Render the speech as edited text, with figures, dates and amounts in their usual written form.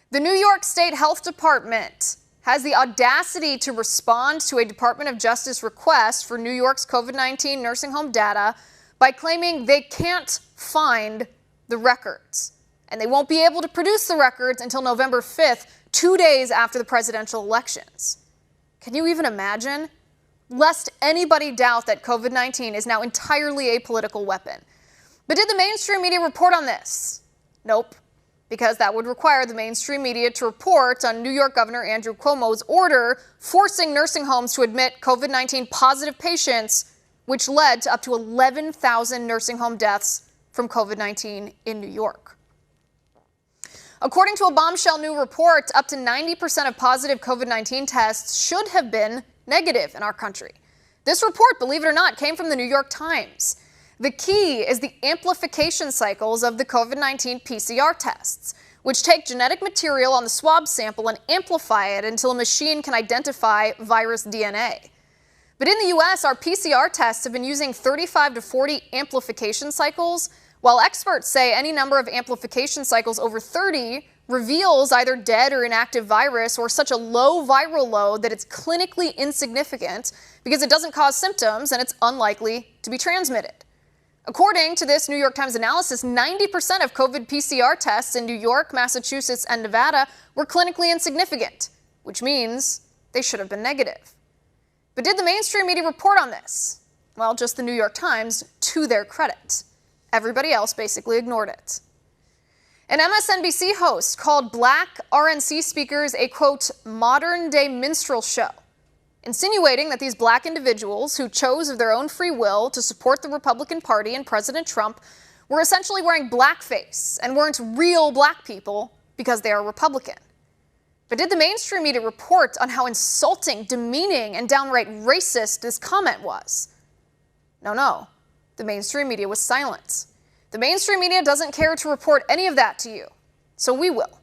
The New York State Health Department has the audacity to respond to a Department of Justice request for New York's COVID-19 nursing home data by claiming they can't find the records. And they won't be able to produce the records until November 5th, 2 days after the presidential elections. Can you even imagine? Lest anybody doubt that COVID-19 is now entirely a political weapon. But did the mainstream media report on this? Nope, because that would require the mainstream media to report on New York Governor Andrew Cuomo's order forcing nursing homes to admit COVID-19 positive patients, which led to up to 11,000 nursing home deaths from COVID-19 in New York. According to a bombshell new report, up to 90% of positive COVID-19 tests should have been negative in our country. This report, believe it or not, came from the New York Times. The key is the amplification cycles of the COVID-19 PCR tests, which take genetic material on the swab sample and amplify it until a machine can identify virus DNA. But in the U.S., our PCR tests have been using 35 to 40 amplification cycles, while experts say any number of amplification cycles over 30 reveals either dead or inactive virus or such a low viral load that it's clinically insignificant because it doesn't cause symptoms and it's unlikely to be transmitted. According to this New York Times analysis, 90% of COVID PCR tests in New York, Massachusetts, and Nevada were clinically insignificant, which means they should have been negative. But did the mainstream media report on this? Well, just the New York Times, to their credit. Everybody else basically ignored it. An MSNBC host called black RNC speakers a, quote, modern-day minstrel show, insinuating that these black individuals who chose of their own free will to support the Republican Party and President Trump were essentially wearing blackface and weren't real black people because they are Republican. But did the mainstream media report on how insulting, demeaning, and downright racist this comment was? No. The mainstream media was silent. The mainstream media doesn't care to report any of that to you, so we will.